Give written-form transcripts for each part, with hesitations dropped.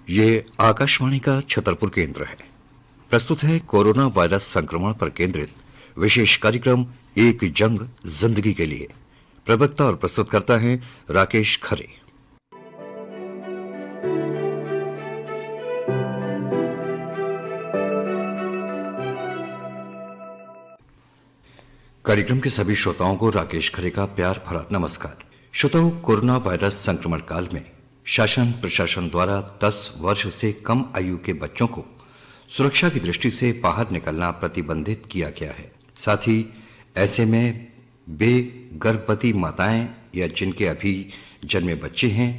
ये आकाशवाणी का छतरपुर केंद्र है। प्रस्तुत है कोरोना वायरस संक्रमण पर केंद्रित विशेष कार्यक्रम एक जंग जिंदगी के लिए। प्रवक्ता और प्रस्तुत करता है राकेश खरे। कार्यक्रम के सभी श्रोताओं को राकेश खरे का प्यार भरा नमस्कार। श्रोताओं, कोरोना वायरस संक्रमण काल में शासन प्रशासन द्वारा 10 वर्ष से कम आयु के बच्चों को सुरक्षा की दृष्टि से बाहर निकलना प्रतिबंधित किया गया है। साथ ही ऐसे में बेगर्भवती माताएं या जिनके अभी जन्मे बच्चे हैं,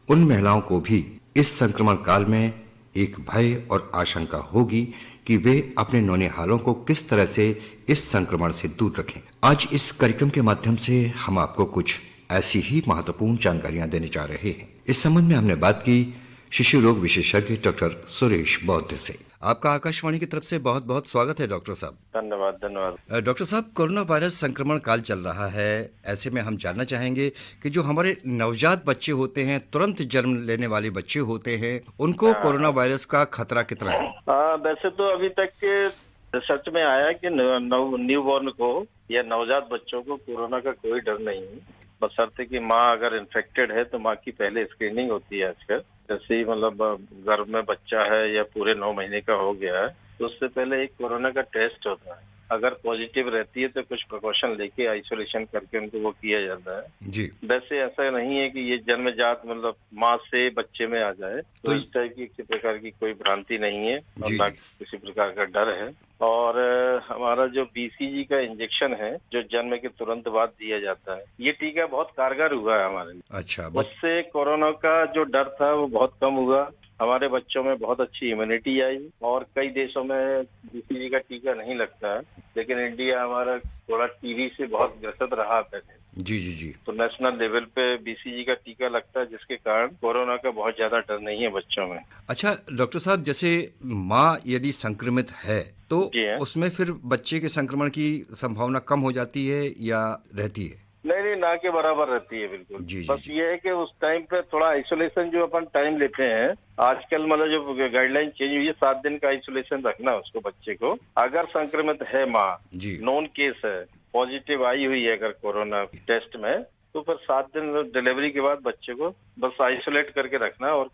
उन महिलाओं को भी इस संक्रमण काल में एक भय और आशंका होगी कि वे अपने नौनिहालों को किस तरह से इस संक्रमण से दूर रखें। आज इस कार्यक्रम के माध्यम से हम आपको कुछ ऐसी ही महत्वपूर्ण जानकारियां देने जा रहे हैं। इस संबंध में हमने बात की शिशु रोग विशेषज्ञ डॉक्टर सुरेश बौद्ध से। आपका आकाशवाणी की तरफ से बहुत बहुत स्वागत है डॉक्टर साहब। धन्यवाद। डॉक्टर साहब, कोरोना वायरस संक्रमण काल चल रहा है। ऐसे में हम जानना चाहेंगे कि जो हमारे नवजात बच्चे होते हैं, तुरंत जन्म लेने वाले बच्चे होते हैं, उनको कोरोना वायरस का खतरा कितना है? वैसे तो अभी तक के रिसर्च में आया कि न्यू बॉर्न को या नवजात बच्चों को कोरोना का कोई डर नहीं है। बशर्ते कि माँ अगर इन्फेक्टेड है तो माँ की पहले स्क्रीनिंग होती है आजकल। जैसे ही मतलब गर्भ में बच्चा है या पूरे 9 महीने का हो गया है तो उससे पहले एक कोरोना का टेस्ट होता है। अगर पॉजिटिव रहती है तो कुछ प्रिकॉशन लेके आइसोलेशन करके उनको वो किया जाता है जी। वैसे ऐसा नहीं है कि ये जन्मजात मतलब माँ से बच्चे में आ जाए, तो इस टाइप की किसी प्रकार की कोई भ्रांति नहीं है और ना किसी प्रकार का डर है। और हमारा जो बीसीजी का इंजेक्शन है जो जन्म के तुरंत बाद दिया जाता है, ये टीका बहुत कारगर हुआ है हमारे लिए। अच्छा, उससे कोरोना का जो डर था वो बहुत कम हुआ। हमारे बच्चों में बहुत अच्छी इम्यूनिटी आई और कई देशों में बीसीजी का टीका नहीं लगता है, लेकिन इंडिया हमारा थोड़ा टीबी से बहुत ग्रसित रहा पहले। जी। तो नेशनल लेवल पे बीसीजी का टीका लगता है, जिसके कारण कोरोना का बहुत ज्यादा डर नहीं है बच्चों में। अच्छा डॉक्टर साहब, जैसे माँ यदि संक्रमित है तो उसमें फिर बच्चे के संक्रमण की संभावना कम हो जाती है या रहती है? नहीं, ना के बराबर रहती है बिल्कुल। बस जी। ये है कि उस टाइम पे थोड़ा आइसोलेशन जो अपन टाइम लेते हैं, आजकल मतलब जो गाइडलाइन चेंज हुई है 7 दिन का आइसोलेशन रखना उसको बच्चे को। अगर संक्रमित है माँ, नॉन केस है, पॉजिटिव आई हुई है अगर कोरोना टेस्ट में, तो फिर 7 दिन डिलीवरी के बाद बच्चे को बस आइसोलेट करके रखना और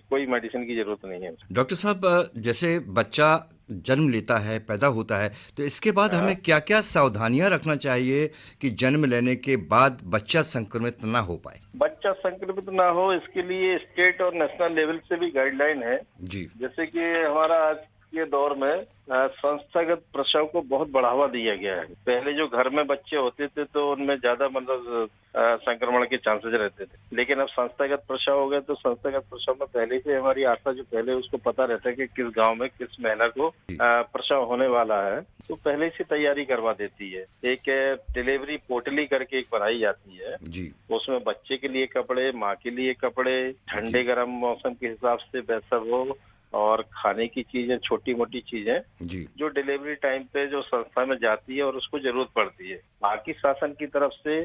कोई मेडिसिन की जरूरत नहीं है। डॉक्टर साहब, जैसे बच्चा जन्म लेता है, पैदा होता है, तो इसके बाद हमें क्या क्या सावधानियां रखना चाहिए कि जन्म लेने के बाद बच्चा संक्रमित ना हो पाए? बच्चा संक्रमित ना हो इसके लिए स्टेट और नेशनल लेवल से भी गाइडलाइन है जी। जैसे कि हमारा आज के दौर में संस्थागत प्रसव को बहुत बढ़ावा दिया गया है। पहले जो घर में बच्चे होते थे तो उनमें ज्यादा मतलब संक्रमण के चांसेस रहते थे, लेकिन अब संस्थागत प्रसव हो गए तो संस्थागत प्रसव में पहले से हमारी आशा जो पहले उसको पता रहता है कि किस गांव में किस महिला को प्रसव होने वाला है, तो पहले से तैयारी करवा देती है। एक डिलीवरी पोटली करके एक बनाई जाती है जी। उसमें बच्चे के लिए कपड़े, माँ के लिए कपड़े, ठंडे गर्म मौसम के हिसाब से वैसा वो, और खाने की चीजें, छोटी मोटी चीजें जो डिलीवरी टाइम पे जो संस्था में जाती है और उसको जरूरत पड़ती है। बाकी शासन की तरफ से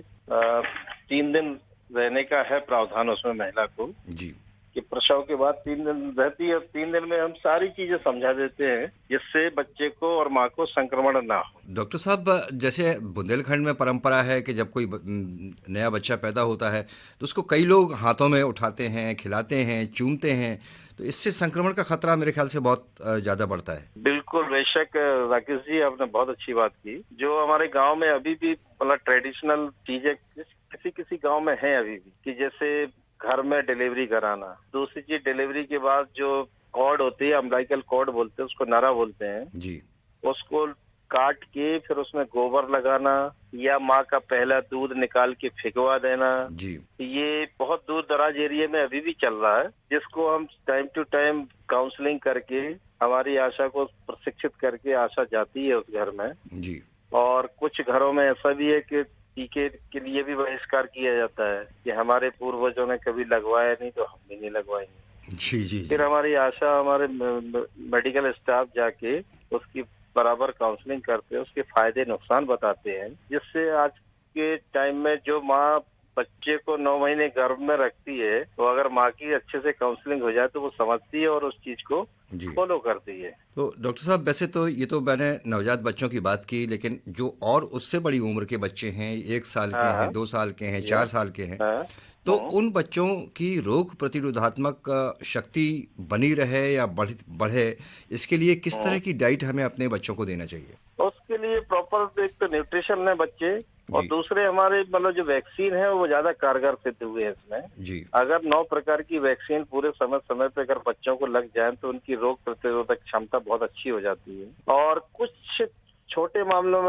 3 दिन रहने का है प्रावधान उसमें महिला को जी, कि प्रसव के बाद 3 दिन रहती है। 3 दिन में हम सारी चीजें समझा देते हैं जिससे बच्चे को और माँ को संक्रमण ना हो। डॉक्टर साहब, जैसे बुंदेलखंड में परंपरा है कि जब कोई नया बच्चा पैदा होता है तो उसको कई लोग हाथों में उठाते हैं, खिलाते हैं, चूमते हैं, तो इससे संक्रमण का खतरा मेरे ख्याल से बहुत ज्यादा बढ़ता है। बिल्कुल, बेशक राकेश जी, आपने बहुत अच्छी बात की। जो हमारे गांव में अभी भी मतलब ट्रेडिशनल चीजें किसी किसी गांव में है अभी भी, कि जैसे घर में डिलीवरी कराना। दूसरी चीज, डिलीवरी के बाद जो कॉर्ड होती है, अम्बिलिकल कॉर्ड बोलते हैं उसको, नारा बोलते हैं जी, उसको काट के फिर उसमें गोबर लगाना या माँ का पहला दूध निकाल के फिकवा देना जी। ये बहुत दूर दराज एरिया में अभी भी चल रहा है, जिसको हम टाइम टू टाइम काउंसलिंग करके हमारी आशा को प्रशिक्षित करके आशा जाती है उस घर में जी। और कुछ घरों में ऐसा भी है कि टीके के लिए भी बहिष्कार किया जाता है कि हमारे पूर्वजों ने कभी लगवाया नहीं तो हम भी नहीं लगवाएंगे। जी। फिर हमारी आशा, हमारे मेडिकल स्टाफ जाके उसकी बराबर काउंसलिंग करते हैं, उसके फायदे नुकसान बताते हैं, जिससे आज के टाइम में जो माँ बच्चे को 9 महीने गर्भ में रखती है, तो अगर माँ की अच्छे से काउंसलिंग हो जाए तो वो समझती है और उस चीज को फॉलो करती है। तो डॉक्टर साहब, वैसे तो ये तो मैंने नवजात बच्चों की बात की, लेकिन जो और उससे बड़ी उम्र के बच्चे हैं, 1 साल के हैं, 2 साल के हैं, 4 साल के हैं, तो उन बच्चों की रोग प्रतिरोधात्मक शक्ति बनी रहे या बढ़े, इसके लिए किस तरह की डाइट हमें अपने बच्चों को देना चाहिए? उसके लिए प्रॉपर एक तो न्यूट्रिशन है बच्चे, और दूसरे हमारे मतलब जो वैक्सीन है वो ज्यादा कारगर सिद्ध हुए हैं इसमें जी। अगर 9 प्रकार की वैक्सीन पूरे समय समय पे अगर बच्चों को लग जाए तो उनकी रोग प्रतिरोधक क्षमता बहुत अच्छी हो जाती है। और कुछ छोटे मामलों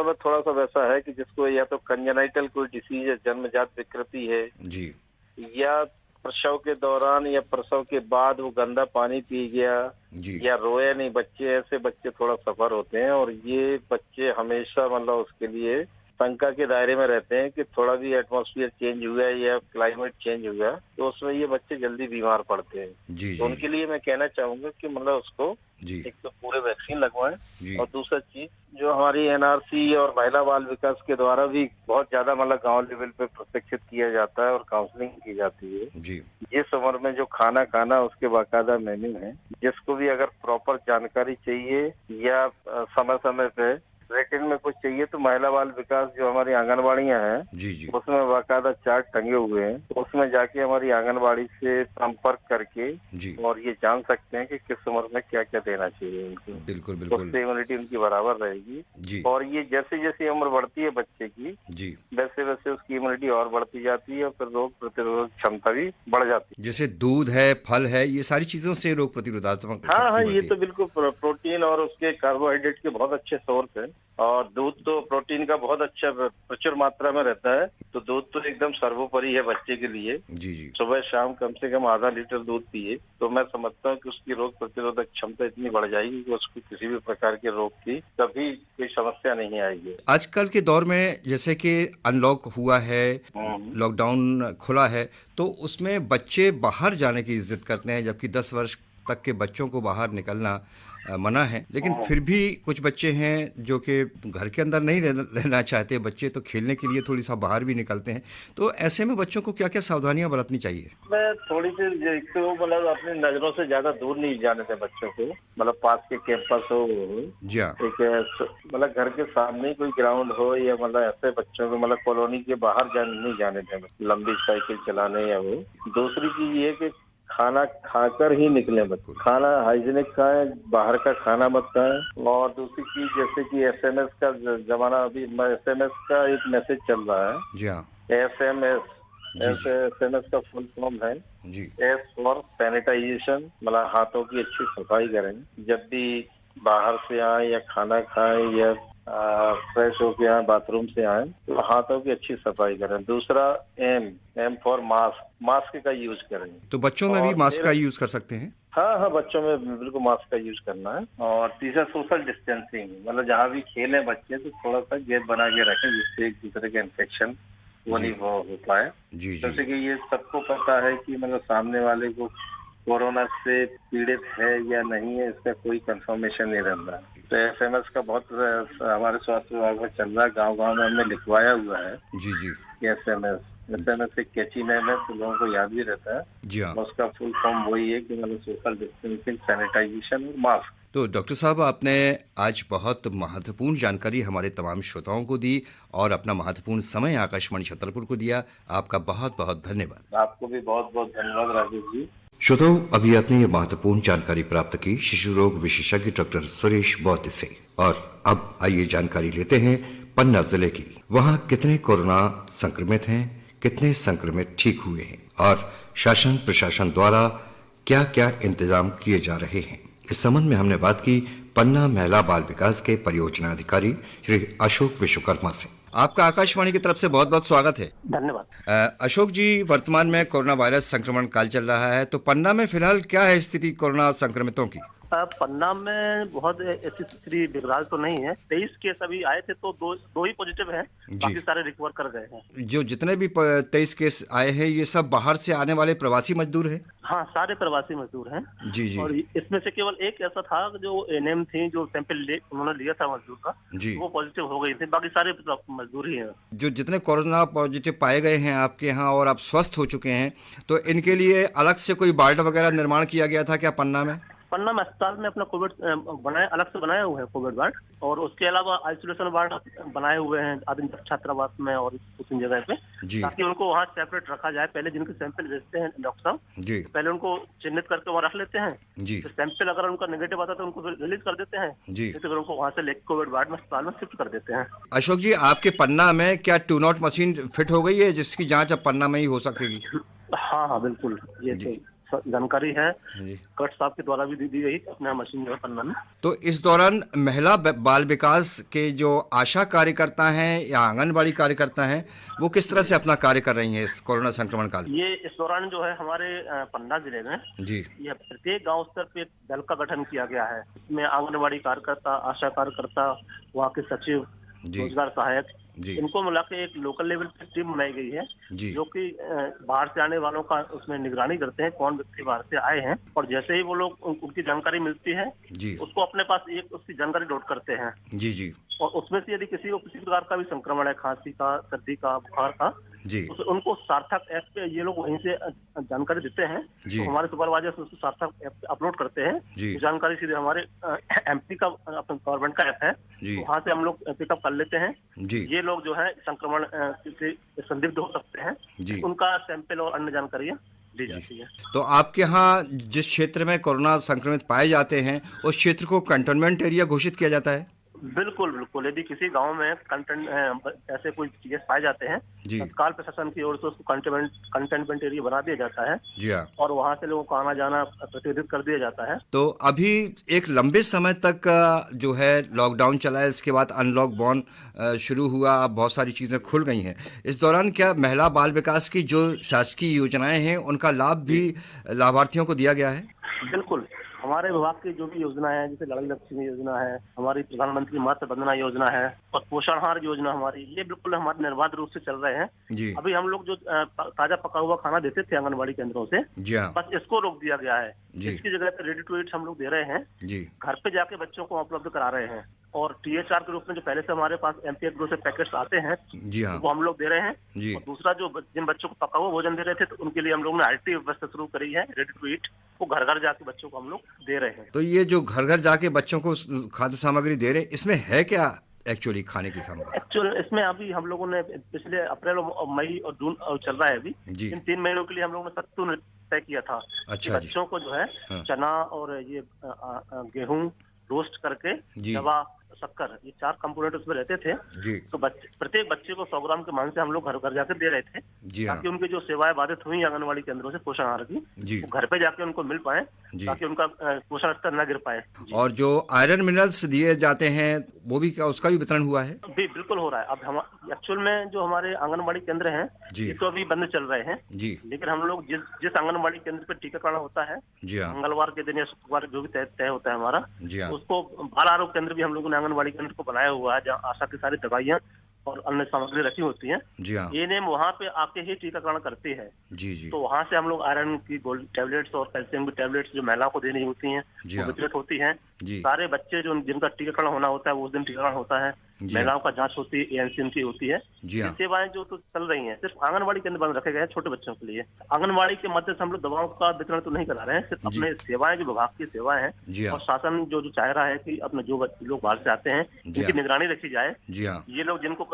में थोड़ा सा वैसा है कि जिसको या तो कंजेनाइटल कोई डिसीज है, जन्मजात विकृति है जी, या प्रसव के दौरान या प्रसव के बाद वो गंदा पानी पी गया जी, या रोए नहीं बच्चे, ऐसे बच्चे थोड़ा सफर होते हैं। और ये बच्चे हमेशा मतलब उसके लिए शंका के दायरे में रहते हैं कि थोड़ा भी एटमॉस्फेयर चेंज हुआ या क्लाइमेट चेंज हुआ तो उसमें ये बच्चे जल्दी बीमार पड़ते हैं जी, तो उनके लिए मैं कहना चाहूंगा कि मतलब उसको एक तो पूरे वैक्सीन लगवाएं, और दूसरा चीज जो हमारी एनआरसी और महिला बाल विकास के द्वारा भी बहुत ज्यादा मतलब गांव लेवल पे प्रशिक्षित किया जाता है और काउंसलिंग की जाती है जी। जिस उम्र में जो खाना खाना उसके बाकायदा मेन्यू है, जिसको भी अगर प्रॉपर जानकारी चाहिए या समय समय पे रिटन में कुछ चाहिए तो महिला बाल विकास जो हमारी आंगनबाड़ियां हैं जी जी, उसमें बाकायदा चार्ट टंगे हुए हैं, तो उसमें जाके हमारी आंगनबाड़ी से संपर्क करके जी, और ये जान सकते हैं कि किस उम्र में क्या क्या देना चाहिए उनको। बिल्कुल बिल्कुल, उससे इम्यूनिटी उनकी बराबर रहेगी जी। और ये जैसे जैसे उम्र बढ़ती है बच्चे की जी, वैसे वैसे उसकी इम्यूनिटी और बढ़ती जाती है और फिर रोग प्रतिरोधक क्षमता भी बढ़ जाती है। जैसे दूध है, फल है, ये सारी चीजों से रोग प्रतिरोधात्मक हाँ, ये तो बिल्कुल प्रोटीन और उसके कार्बोहाइड्रेट के बहुत अच्छे सोर्स है। और दूध तो प्रोटीन का बहुत अच्छा प्रचुर मात्रा में रहता है, तो दूध तो एकदम सर्वोपरि है बच्चे के लिए जी जी। सुबह शाम कम से कम आधा लीटर दूध पिए तो मैं समझता हूँ कि उसकी रोग प्रतिरोधक क्षमता इतनी बढ़ जाएगी कि उसको किसी भी प्रकार के रोग की कभी कोई समस्या नहीं आएगी। आजकल के दौर में जैसे कि अनलॉक हुआ है, लॉकडाउन खुला है, तो उसमें बच्चे बाहर जाने की जिद करते हैं, जबकि 10 वर्ष तक के बच्चों को बाहर निकलना मना है, लेकिन फिर भी कुछ बच्चे हैं जो कि घर के अंदर नहीं रहना चाहते, बच्चे तो खेलने के लिए थोड़ी सा बाहर भी निकलते हैं, तो ऐसे में बच्चों को क्या क्या सावधानियां बरतनी चाहिए? मैं थोड़ी सी मतलब अपनी नजरों से ज्यादा दूर नहीं जाने दें बच्चों को, मतलब पास के कैंपस हो जी हाँ, मतलब घर के सामने ही कोई ग्राउंड हो, या मतलब ऐसे बच्चों को मतलब कॉलोनी के बाहर नहीं जाने दें लंबी साइकिल चलाने या वो। दूसरी चीज ये कि खाना खाकर ही निकले बच्चे, खाना हाइजीनिक खाएं, बाहर का खाना मत खाएं। और दूसरी चीज जैसे कि एसएमएस का जमाना, अभी एसएमएस का एक मैसेज चल रहा है जी हाँ, एसएमएस का फुल फॉर्म है जी, एस फॉर सैनिटाइजेशन, मतलब हाथों की अच्छी सफाई करें जब भी बाहर से आए या खाना खाएं या फ्रेश होके आए, बाथरूम से आए तो हाथों की अच्छी सफाई करें। दूसरा एम फॉर मास्क का यूज करें। तो बच्चों में भी मास्क का यूज कर सकते हैं? हाँ, बच्चों में बिल्कुल मास्क का यूज करना है। और तीसरा सोशल डिस्टेंसिंग, मतलब जहाँ भी खेले बच्चे तो थोड़ा सा गैप बना के रखें जिससे एक दूसरे के इन्फेक्शन वो नहीं हो पाए। जैसे कि ये सबको पता है कि मतलब सामने वाले को कोरोना से पीड़ित है या नहीं है, इसका कोई कंफर्मेशन नहीं रहता। तो एसएमएस का बहुत हमारे स्वास्थ्य विभाग में चल रहा है, गांव-गांव में हमने लिखवाया हुआ है जी जी, एसएमएस एक कैची नेम है तो लोगों को याद भी रहता है जी हाँ। उसका फुल फॉर्म वही है कि मतलब सोशल डिस्टेंसिंग, सैनिटाइजेशन और मास्क। तो डॉक्टर साहब, आपने आज बहुत महत्वपूर्ण जानकारी हमारे तमाम श्रोताओं को दी और अपना महत्वपूर्ण समय आकाशवाणी छतरपुर को दिया। आपका बहुत बहुत धन्यवाद। आपको भी बहुत बहुत धन्यवाद राजेश जी। श्रोताओं, अभी आपने ये महत्वपूर्ण जानकारी प्राप्त की शिशु रोग विशेषज्ञ डॉक्टर सुरेश बौद्ध से। और अब आइए जानकारी लेते हैं पन्ना जिले की। वहाँ कितने कोरोना संक्रमित हैं, कितने संक्रमित ठीक हुए हैं और शासन प्रशासन द्वारा क्या क्या इंतजाम किए जा रहे हैं। इस संबंध में हमने बात की पन्ना महिला बाल विकास के परियोजना अधिकारी श्री अशोक विश्वकर्मा से। आपका आकाशवाणी की तरफ से बहुत बहुत स्वागत है। धन्यवाद। अशोक जी, वर्तमान में कोरोना वायरस संक्रमण काल चल रहा है, तो पन्ना में फिलहाल क्या है स्थिति कोरोना संक्रमितों की? पन्ना में बहुत ऐसी स्थिति बिगड़ाल तो नहीं है। 23 केस अभी आए थे तो दो ही पॉजिटिव हैं, बाकी सारे रिकवर कर गए हैं। जो जितने भी 23 केस आए हैं ये सब बाहर से आने वाले प्रवासी मजदूर हैं? हाँ, सारे प्रवासी मजदूर हैं। जी जी। और इसमें से केवल एक ऐसा था जो एनएम थी, जो सैंपल उन्होंने लिया था मजदूर का, जी। वो पॉजिटिव हो गई थी, बाकी सारे मजदूर ही हैं। जो जितने कोरोना पॉजिटिव पाए गए हैं आपके यहाँ और आप स्वस्थ हो चुके हैं, तो इनके लिए अलग से कोई वार्ड वगैरह निर्माण किया गया था क्या पन्ना में? पन्ना में अस्पताल में अपना कोविड अलग से बनाए हुए हैं कोविड वार्ड, और उसके अलावा आइसोलेशन वार्ड बनाए हुए हैं आदिम छात्रावास में और उस जगह पे, ताकि उनको वहाँ सेपरेट रखा जाए। पहले जिनके सैंपल भेजते हैं डॉक्टर साहब जी, पहले उनको चिन्हित करके वहाँ रख लेते हैं जी। तो सैंपल अगर उनका नेगेटिव आता है तो उनको रिलीज कर देते हैं जी, तो फिर उनको वहाँ से लेकर कोविड वार्ड में अस्पताल में शिफ्ट कर देते हैं। अशोक जी, आपके पन्ना में क्या 2 नॉट मशीन फिट हो गई है जिसकी जाँच अब पन्ना में ही हो सकेगी? हाँ, बिल्कुल, ये जानकारी है, कट साहब के द्वारा भी दी गई अपने मशीन जो पन्ना में। तो इस दौरान महिला बाल विकास के जो आशा कार्यकर्ता हैं या आंगनबाड़ी कार्यकर्ता हैं, वो किस तरह से अपना कार्य कर रही हैं इस कोरोना संक्रमण काल में? ये इस दौरान जो है हमारे पन्ना जिले में जी, ये प्रत्येक गांव स्तर पे दल का गठन किया गया है। इसमें आंगनबाड़ी कार्यकर्ता, आशा कार्यकर्ता, वहाँ के सचिव, रोजगार सहायक, इनको मिला के एक लोकल लेवल पे टीम बनाई गई है जो कि बाहर से आने वालों का उसमें निगरानी करते हैं, कौन व्यक्ति बाहर से आए हैं, और जैसे ही वो लोग उनकी जानकारी मिलती है उसको अपने पास एक उसकी जानकारी नोट करते हैं जी जी, और उसमें से यदि किसी को किसी प्रकार का भी संक्रमण है, खांसी का, सर्दी का, बुखार का जी, उनको सार्थक ऐप पे ये लोग वहीं से जानकारी देते हैं, तो हमारे सुपरवाइजर उसको सार्थक ऐप अपलोड करते हैं। तो जानकारी सीधे हमारे एमपी का गवर्नमेंट का ऐप है, तो वहाँ से हम लोग पिकअप कर लेते हैं। ये लोग जो है संक्रमण से संदिग्ध हो सकते हैं, उनका सैंपल और अन्य जानकारियाँ दी जाती है। तो आपके यहाँ जिस क्षेत्र में कोरोना संक्रमित पाए जाते हैं उस क्षेत्र को कंटेनमेंट एरिया घोषित किया जाता है? बिल्कुल बिल्कुल, यदि किसी गांव में ऐसे कोई चीजें पाए जाते हैं, तत्काल प्रशासन की ओर से उसको कंटेनमेंट एरिया बना दिया जाता है जी, और वहां से लोगों को आना जाना प्रतिबंधित कर दिया जाता है। तो अभी एक लंबे समय तक जो है लॉकडाउन चला है, इसके बाद अनलॉक बॉन शुरू हुआ, अब बहुत सारी चीजें खुल गई हैं। इस दौरान क्या महिला बाल विकास की जो शासकीय योजनाएं हैं उनका लाभ भी लाभार्थियों को दिया गया है? बिल्कुल, हमारे विभाग की जो भी योजना है, जैसे लाडली लक्ष्मी योजना है, हमारी प्रधानमंत्री मातृ वंदना योजना है और पोषणाहार योजना हमारी, ये बिल्कुल हमारे निर्बाध रूप से चल रहे हैं जी। अभी हम लोग जो ताजा पका हुआ खाना देते थे आंगनबाड़ी केंद्रों से जी, बस इसको रोक दिया गया है। इसकी जगह पे रेडी टू ईट हम लोग दे रहे हैं जी, घर पे जाके बच्चों को उपलब्ध करा रहे हैं, और टीएचआर के रूप में जो पहले से हमारे पास एमपी एग्रो से पैकेट्स आते हैं जी हाँ, वो हम लोग दे रहे हैं जी। और दूसरा जो जिन बच्चों को पका हुआ भोजन दे रहे थे, तो उनके लिए हम लोग ने आरटी व्यवस्था शुरू करी है, रेडी टू ईट, वो घर घर जाके बच्चों को हम लोग दे रहे हैं। तो ये जो घर घर जाके बच्चों को खाद्य सामग्री दे रहे हैं, इसमें है क्या एक्चुअली खाने की सामग्री? एक्चुअल इसमें अभी हम लोगों ने पिछले अप्रैल और मई और जून चल रहा है अभी, इन 3 महीनों के लिए हम लोगों ने सत्तू तय किया था। अच्छा, बच्चों को जो है चना और ये गेहूं रोस्ट करके, दवा, शक्कर, ये 4 कंपोनेंट उसमें रहते थे जी। तो प्रत्येक बच्चे को 100 ग्राम के मान से हम लोग घर घर जाकर दे रहे थे जी, ताकि उनकी जो सेवाएं बाधित हुई आंगनबाड़ी केंद्रों से पोषण आहार की, वो घर पे जाके उनको मिल पाए, ताकि उनका पोषण स्तर न गिर पाए। और जो आयरन मिनरल्स दिए जाते हैं वो भी क्या उसका भी वितरण हुआ है? बिल्कुल हो रहा है। अब हम एक्चुअल में जो हमारे आंगनबाड़ी केंद्र हैं ये तो अभी बंद चल रहे हैं जी, लेकिन हम लोग जिस आंगनबाड़ी केंद्र पे टीकाकरण होता है मंगलवार के दिन या शुक्रवार जो भी तय होता है हमारा, उसको बाल आरोग्य केंद्र भी हम लोगों ने आंगनबाड़ी केंद्र को बनाया हुआ है, जहाँ आशा की सारी दवाइयाँ और अन्य सामग्री रखी होती हैं जी हाँ। ये नेम वहाँ पे आके ही टीकाकरण करती है जी जी, तो वहाँ से हम लोग आयरन की गोल्ड टैबलेट्स और कैल्शियम की टैबलेट्स जो महिलाओं को देनी होती हैं वो वितरित होती हैं। सारे बच्चे जो जिनका टीकाकरण होना होता है वो उस दिन टीकाकरण होता है, महिलाओं का जांच होती है, एएनसी उनकी होती है। सेवाएं जो तो चल रही हैं सिर्फ आंगनबाड़ी केंद्र बंद रखे गए हैं छोटे बच्चों के लिए। आंगनबाड़ी के मध्य से हम लोग दवाओं का वितरण तो नहीं करा रहे हैं, सिर्फ अपने सेवाएं जो विभाग की सेवाएं हैं और शासन जो चाह रहा है कि अपने जो लोग बाहर से आते हैं उनकी निगरानी रखी जाए। ये लोग जिनको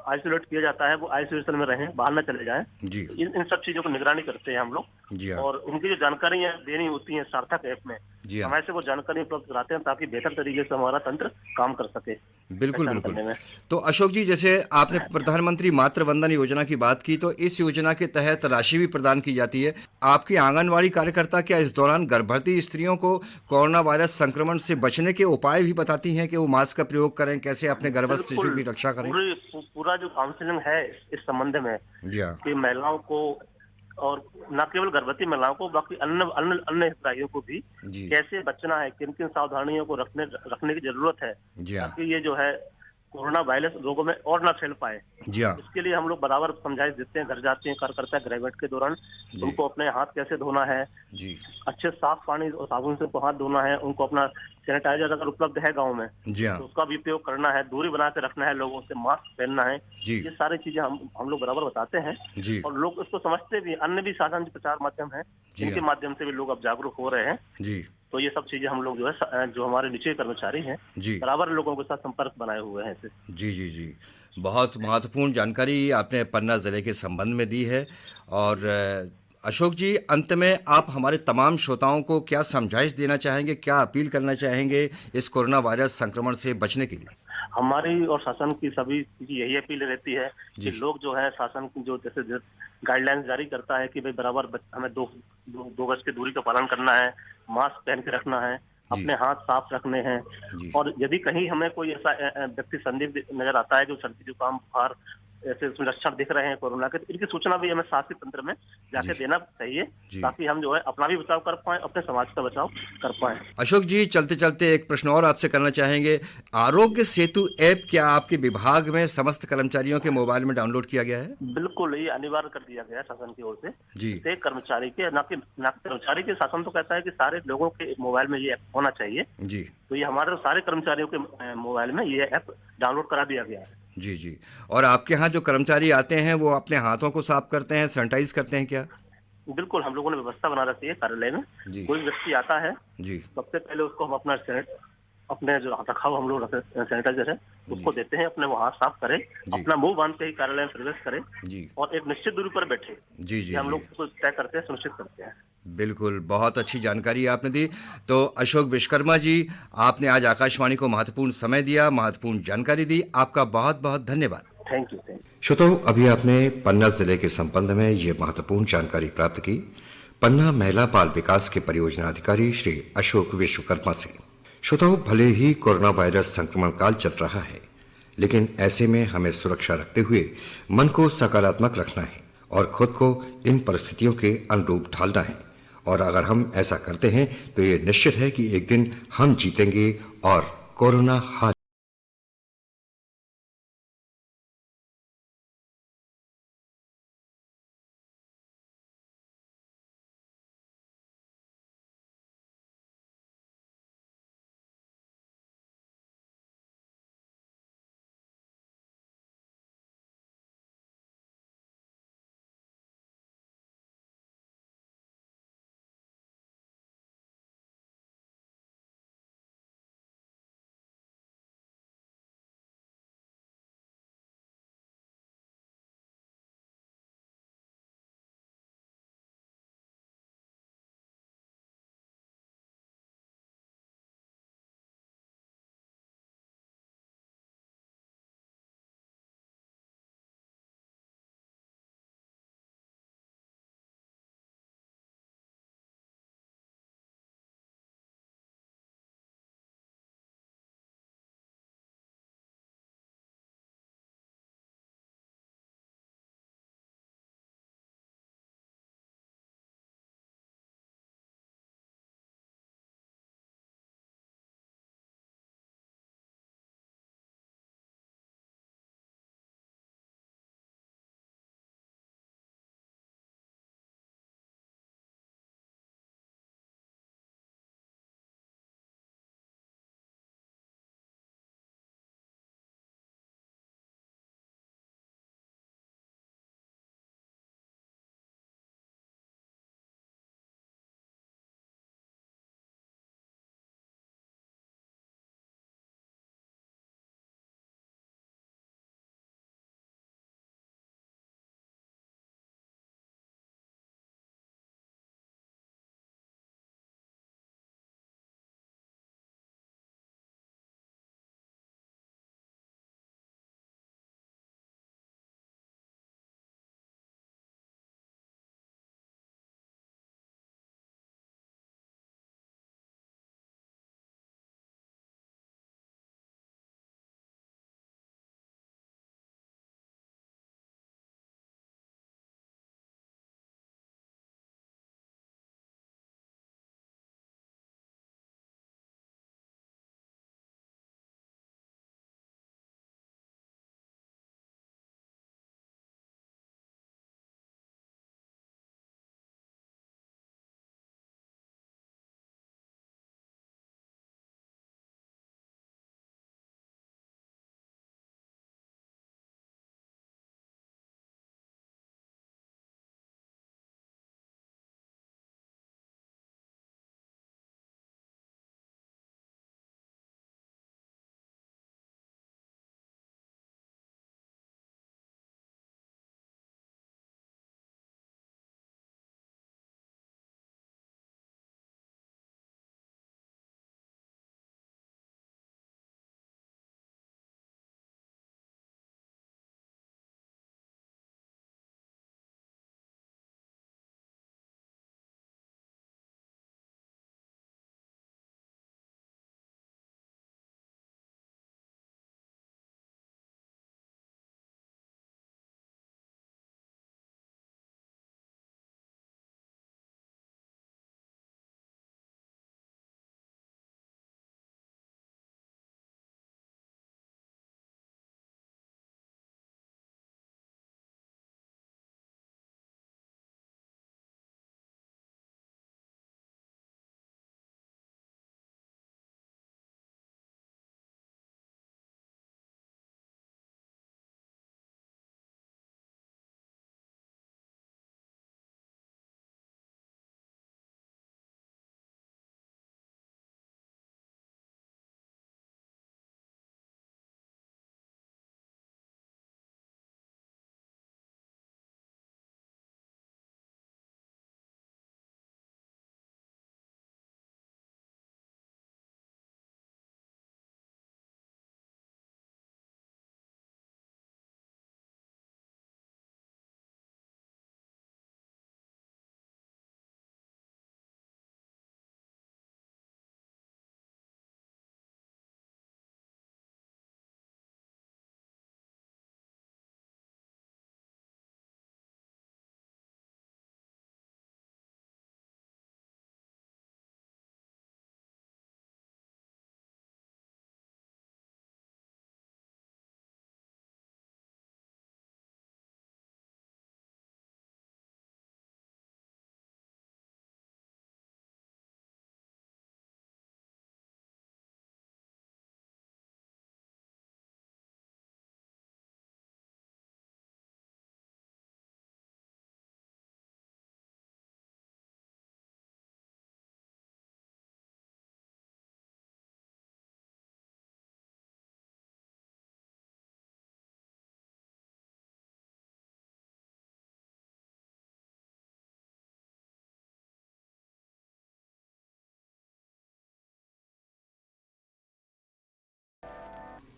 आइसोलेट किया जाता है वो आइसोलेशन में रहें, बाहर न चले जाएं जी। इन सब चीजों को निगरानी करते हैं हम लोग जी, और उनकी जो जानकारियां देनी होती हैं सार्थक ऐप में हमारे से वो जानकारी उपलब्ध कराते हैं, ताकि बेहतर तरीके से हमारा तंत्र काम कर सके। बिल्कुल बिल्कुल। तो अशोक जी, जैसे आपने प्रधानमंत्री मातृ वंदन योजना की बात की, तो इस योजना के तहत राशि भी प्रदान की जाती है। आपकी आंगनबाड़ी कार्यकर्ता क्या इस दौरान गर्भवती स्त्रियों को कोरोना वायरस संक्रमण से बचने के उपाय भी बताती हैं कि वो मास्क का प्रयोग करें, कैसे अपने गर्भस्थ शिशु की रक्षा करें? पूरा जो काउंसलिंग है इस संबंध में कि महिलाओं को और न केवल गर्भवती महिलाओं को, बाकी अन्य अन्य अन्य हितग्राहियों को भी कैसे बचना है, किन किन सावधानियों को रखने रखने की जरूरत है, ताकि ये जो है कोरोना वायरस लोगों में और ना फैल पाए। इसके लिए हम लोग बराबर समझाइश देते हैं, घर जाते हैं कार्यकर्ता ग्रेजुएट के दौरान, उनको अपने हाथ कैसे धोना है, अच्छे साफ पानी और साबुन से हाथ धोना है, उनको अपना सैनिटाइजर अगर उपलब्ध है गांव में तो उसका भी उपयोग करना है, दूरी बना के रखना है, लोगों से मास्क पहनना है। ये सारी चीजें हम लोग बराबर बताते हैं और लोग इसको समझते भी। अन्य भी साधन प्रचार माध्यम है, जिनके माध्यम से भी लोग अब जागरूक हो रहे हैं। तो ये सब चीजें हम लोग जो है, जो हमारे निचले कर्मचारी हैं, बराबर लोगों के साथ संपर्क बनाए हुए हैं ऐसे। जी जी जी, बहुत महत्वपूर्ण जानकारी आपने पन्ना जिले के संबंध में दी है। और अशोक जी, अंत में आप हमारे तमाम श्रोताओं को क्या समझाइश देना चाहेंगे, क्या अपील करना चाहेंगे इस कोरोना वायरस संक्रमण से बचने के लिए? हमारी और शासन की सभी की यही अपील रहती है कि लोग जो है, शासन की जो जैसे गाइडलाइंस जारी करता है कि भाई बराबर हमें दो गज की दूरी का पालन करना है, मास्क पहन के रखना है, अपने हाथ साफ रखने हैं। और यदि कहीं हमें कोई ऐसा व्यक्ति संदिग्ध नजर आता है जो सर्दी जुकाम बुखार ऐसे लक्षण दिख रहे हैं कोरोना के, तो इनकी सूचना भी हमें स्वास्थ्य तंत्र में जाके देना चाहिए, ताकि हम जो है अपना भी बचाव कर पाए, अपने समाज का बचाव कर पाए। अशोक जी, चलते चलते एक प्रश्न और आपसे करना चाहेंगे। आरोग्य सेतु ऐप क्या आपके विभाग में समस्त कर्मचारियों के मोबाइल में डाउनलोड किया गया है? बिल्कुल, ये अनिवार्य कर दिया गया है शासन की ओर से। प्रत्येक कर्मचारी के, ना कि कर्मचारी के, शासन तो कहता है कि सारे लोगों के मोबाइल में ये ऐप होना चाहिए। तो ये हमारे सारे कर्मचारियों के मोबाइल में ये ऐप डाउनलोड करा दिया गया है। जी जी। और आपके यहाँ जो कर्मचारी आते हैं वो अपने हाथों को साफ करते हैं, सैनिटाइज करते हैं क्या? बिल्कुल, हम लोगों ने व्यवस्था बना रखी है कार्यालय में। कोई व्यक्ति आता है सबसे पहले उसको हम अपने जो रखाव हम लोग सैनिटाइजर है उसको देते हैं, अपने वो हाथ साफ करें, अपना मुंह बांध के ही कार्यालय में प्रवेश करें और एक निश्चित दूरी पर बैठे। जी, हम लोग उसको तय करते हैं, सुनिश्चित करते हैं। बिल्कुल, बहुत अच्छी जानकारी आपने दी। तो अशोक विश्वकर्मा जी, आपने आज आकाशवाणी को महत्वपूर्ण समय दिया, महत्वपूर्ण जानकारी दी, आपका बहुत बहुत धन्यवाद। Thank you. श्रोताओ, अभी आपने पन्ना जिले के संबंध में ये महत्वपूर्ण जानकारी प्राप्त की पन्ना महिला बाल विकास के परियोजना अधिकारी श्री अशोक विश्वकर्मा से। श्रोताओं, भले ही कोरोना वायरस संक्रमण काल चल रहा है, लेकिन ऐसे में हमें सुरक्षा रखते हुए मन को सकारात्मक रखना है और खुद को इन परिस्थितियों के अनुरूप ढालना है। और अगर हम ऐसा करते हैं तो ये निश्चित है कि एक दिन हम जीतेंगे और कोरोना हार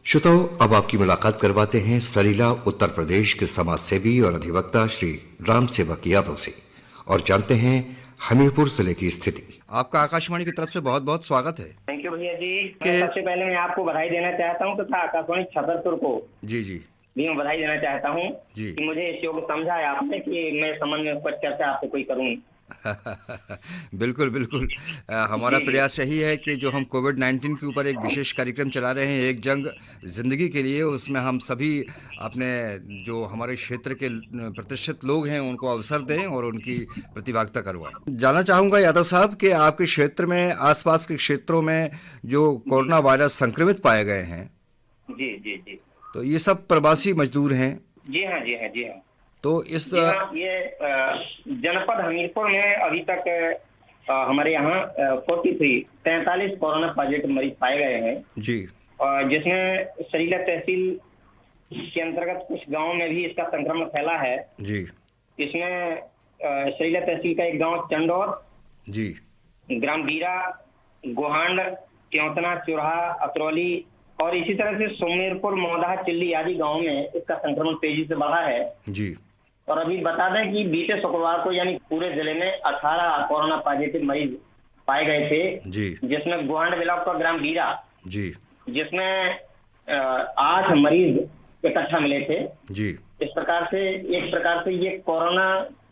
श्रोताओं, अब आपकी मुलाकात करवाते हैं सरीला उत्तर प्रदेश के समाज सेवी और अधिवक्ता श्री राम सेवक यादव से और जानते हैं हमीरपुर जिले की स्थिति। आपका आकाशवाणी की तरफ से बहुत बहुत स्वागत है। थैंक यू भैया जी। सबसे पहले मैं आपको बधाई देना चाहता हूँ तथा आकाशवाणी छतरपुर को जी भी मैं बधाई देना चाहता हूँ कि मुझे इस योग्य समझा है आपने कि मैं संबंध में कुछ चर्चा आपसे कोई करूँ। बिल्कुल बिल्कुल, हमारा प्रयास यही है कि जो हम कोविड-19 के ऊपर एक विशेष कार्यक्रम चला रहे हैं, एक जंग जिंदगी के लिए, उसमें हम सभी अपने जो हमारे क्षेत्र के प्रतिष्ठित लोग हैं उनको अवसर दें और उनकी प्रतिभागिता करवाएं। जानना चाहूँगा यादव साहब कि आपके क्षेत्र में, आसपास के क्षेत्रों में जो कोरोना वायरस संक्रमित पाए गए हैं, जी जी जी, तो ये सब प्रवासी मजदूर हैं? जी हाँ जी हाँ जी हाँ। तो इस ये जनपद हमीरपुर में अभी तक हमारे यहाँ 43 कोरोना पॉजिटिव मरीज पाए गए हैं जी, और जिसमें सरीला तहसील के अंतर्गत कुछ गांव में भी इसका संक्रमण फैला है जी। इसमें सरीला तहसील का एक गांव चंडौर जी, ग्राम बीरा, गोहांड, त्योतना, चुरहा, अतरौली और इसी तरह से सुमेरपुर, मौदा, चिल्ली आदि गांव में इसका संक्रमण तेजी से बढ़ा है जी। और अभी बता दें कि बीते शुक्रवार को यानी पूरे जिले में 18 कोरोना पॉजिटिव मरीज पाए गए थे जी, जिसमें गोहांड ब्लॉक का ग्राम बीरा जी, जिसमें 8 मरीज इकट्ठा मिले थे जी। इस प्रकार से ये कोरोना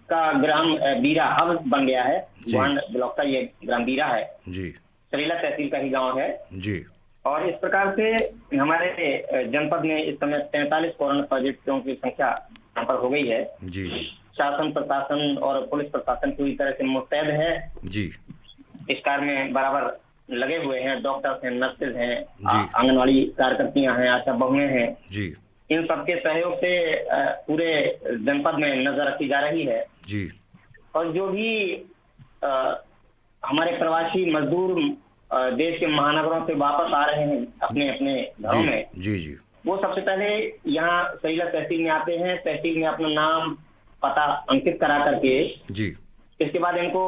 का ग्राम बीरा अब बन गया है। गोहांड ब्लॉक का ये ग्राम बीरा है जी, सरीला तहसील का ही गाँव है जी। और इस प्रकार से हमारे जनपद में इस समय 43 कोरोना पॉजिटिव की संख्या यहाँ पर हो गई है जी। शासन प्रशासन और पुलिस प्रशासन पूरी तरह से मुस्तैद है जी, इस कार्य में बराबर लगे हुए हैं। डॉक्टर्स हैं, नर्सेज हैं, आंगनवाड़ी कार्यकर्तियां हैं, आशा बहुएं हैं जी। इन सबके सहयोग से पूरे जनपद में नजर रखी जा रही है जी। और जो भी हमारे प्रवासी मजदूर देश के महानगरों से वापस आ रहे हैं अपने अपने घरों में जी जी, वो सबसे पहले यहाँ सरीला तहसील में आते हैं। तहसील में अपना नाम पता अंकित करा करके जी, इसके बाद इनको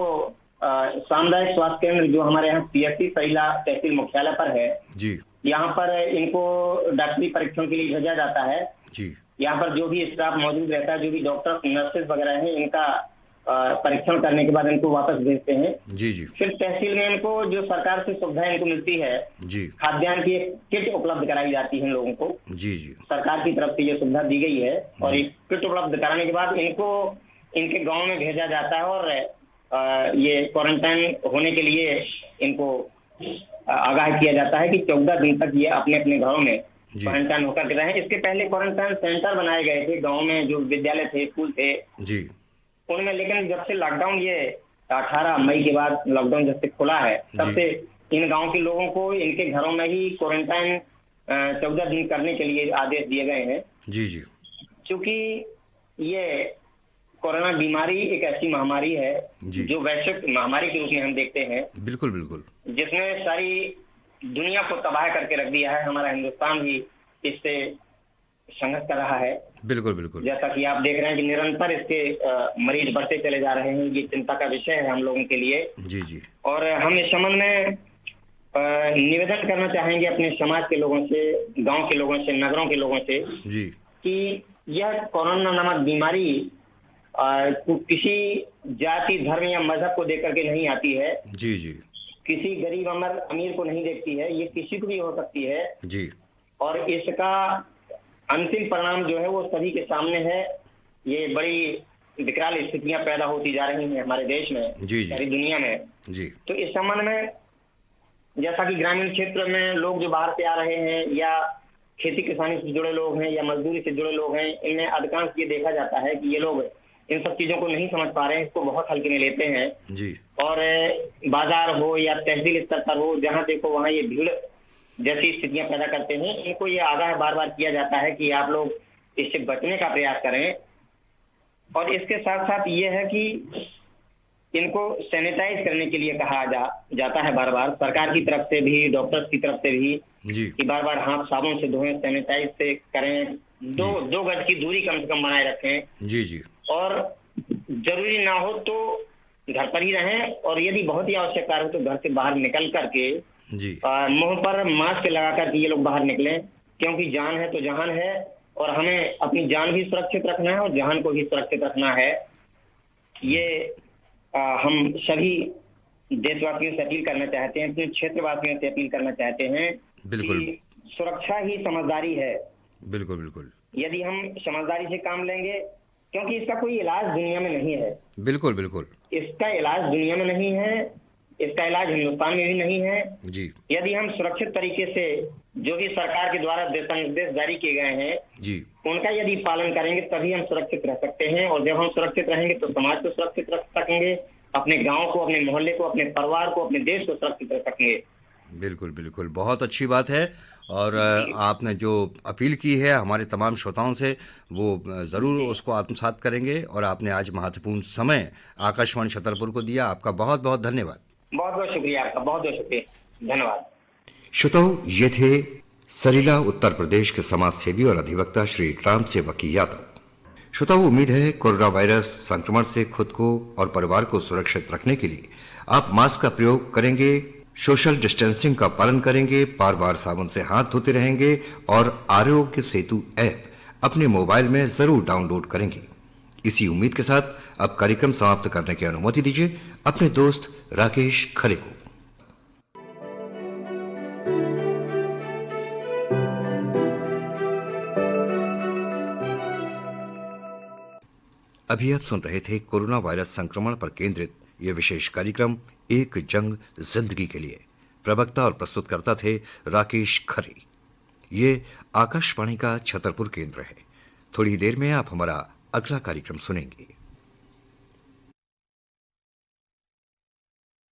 सामुदायिक स्वास्थ्य केंद्र जो हमारे यहाँ पीएचसी सरीला तहसील मुख्यालय पर है जी, यहाँ पर इनको डॉक्टरी परीक्षण के लिए भेजा जाता है जी। यहाँ पर जो भी स्टाफ मौजूद रहता है, जो भी डॉक्टर नर्सेज वगैरह हैं, इनका परीक्षण करने के बाद इनको वापस भेजते हैं जी जी। फिर तहसील में इनको जो सरकार से सुविधाएं इनको मिलती है जी, खाद्यान्न की एक किट उपलब्ध कराई जाती है लोगों को जी जी, सरकार की तरफ से ये सुविधा दी गई है और एक किट उपलब्ध कराने के बाद इनको इनके गांव में भेजा जाता है और ये क्वारंटाइन होने के लिए इनको आगाह किया जाता है कि 14 दिन तक ये अपने अपने घरों में क्वारंटाइन होकर के रहें। इसके पहले क्वारंटाइन सेंटर बनाए गए थे गाँव में, जो विद्यालय थे, स्कूल थे जी उनमें, लेकिन जब से लॉकडाउन ये 18 मई के बाद लॉकडाउन जब से खुला है तब से इन गांव के लोगों को इनके घरों में ही क्वारंटाइन 14 दिन करने के लिए आदेश दिए गए हैं जी जी। क्योंकि ये कोरोना बीमारी एक ऐसी महामारी है जो वैश्विक महामारी के रूप में हम देखते हैं, बिल्कुल बिल्कुल, जिसने सारी दुनिया को तबाह करके रख दिया है। हमारा हिंदुस्तान भी इससे संघर्ष कर रहा है, बिल्कुल बिल्कुल। जैसा कि आप देख रहे हैं कि निरंतर इसके मरीज बढ़ते चले जा रहे हैं, ये चिंता का विषय है हम लोगों के लिए जी जी। और हम इस संबंध में निवेदन करना चाहेंगे अपने समाज के लोगों से, गांव के लोगों से, नगरों के लोगों से जी कि यह कोरोना नामक बीमारी किसी जाति, धर्म या मजहब को देख करके नहीं आती है जी जी, किसी गरीब अमीर को नहीं देखती है, ये किसी को भी हो सकती है जी। और इसका अंतिम परिणाम जो है वो सभी के सामने है। ये बड़ी विकराल स्थितियां पैदा होती जा रही हैं हमारे देश में, सारी दुनिया में जी। तो इस संबंध में जैसा कि ग्रामीण क्षेत्र में लोग जो बाहर से आ रहे हैं या खेती किसानी से जुड़े लोग हैं या मजदूरी से जुड़े लोग हैं, इनमें अधिकांश ये देखा जाता है कि ये लोग इन सब चीजों को नहीं समझ पा रहे हैं, इसको बहुत हल्के में लेते हैं जी। और बाजार हो या तहसील स्तर पर हो, जहाँ देखो वहाँ ये भीड़ जैसी स्थितियां पैदा करते हैं। इनको ये आगाह बार बार किया जाता है कि आप लोग इससे बचने का प्रयास करें और इसके साथ साथ ये है कि इनको सैनिटाइज करने के लिए कहा जाता है बार बार, सरकार की तरफ से भी, डॉक्टर्स की तरफ से भी जी, कि बार बार हाथ साबुन से धोएं, सैनिटाइज से करें, दो गज की दूरी कम से कम बनाए रखें जी जी। और जरूरी ना हो तो घर पर ही रहें और यदि बहुत ही आवश्यक कार्य हो तो घर से बाहर निकल करके जी मुंह पर मास्क लगा कर ये लोग बाहर निकलें क्योंकि जान है तो जहान है, और हमें अपनी जान भी सुरक्षित रखना है और जहान को भी सुरक्षित रखना है। ये हम सभी देशवासियों से अपील करना चाहते हैं, अपने क्षेत्रवासियों से अपील करना चाहते हैं। बिल्कुल, सुरक्षा ही समझदारी है। बिल्कुल बिल्कुल, यदि हम समझदारी से काम लेंगे, क्योंकि इसका कोई इलाज दुनिया में नहीं है। बिल्कुल बिल्कुल, इसका इलाज दुनिया में नहीं है, इसका इलाज हिंदुस्तान में भी नहीं है जी। यदि हम सुरक्षित तरीके से जो भी सरकार के द्वारा दिशा निर्देश जारी किए गए हैं जी, उनका यदि पालन करेंगे तभी हम सुरक्षित रह सकते हैं। और जब हम सुरक्षित रहेंगे तो समाज को सुरक्षित रख सकेंगे, अपने गांव को, अपने मोहल्ले को, अपने परिवार को, अपने देश को सुरक्षित रख सकेंगे। बिल्कुल बिल्कुल, बहुत अच्छी बात है। और आपने जो अपील की है हमारे तमाम श्रोताओं से, वो ज़रूर उसको आत्मसात करेंगे। और आपने आज महत्वपूर्ण समय आकाशवाणी छतरपुर को दिया, आपका बहुत बहुत धन्यवाद। बहुत बहुत शुक्रिया आपका, बहुत बहुत शुक्रिया, धन्यवाद। श्रोताओं, ये थे सरीला उत्तर प्रदेश के समाज सेवी और अधिवक्ता श्री राम सेवकी यादव। श्रोताओं, उम्मीद है कोरोना वायरस संक्रमण से खुद को और परिवार को सुरक्षित रखने के लिए आप मास्क का प्रयोग करेंगे, सोशल डिस्टेंसिंग का पालन करेंगे, बार बार साबुन से हाथ धोते रहेंगे और आरोग्य सेतु ऐप अपने मोबाइल में जरूर डाउनलोड करेंगे। इसी उम्मीद के साथ अब कार्यक्रम समाप्त करने की अनुमति दीजिए अपने दोस्त राकेश खरे को। अभी आप सुन रहे थे कोरोना वायरस संक्रमण पर केंद्रित यह विशेष कार्यक्रम एक जंग जिंदगी के लिए। प्रवक्ता और प्रस्तुतकर्ता थे राकेश खरे। ये आकाशवाणी का छतरपुर केंद्र है। थोड़ी देर में आप हमारा अगला कार्यक्रम सुनेंगे।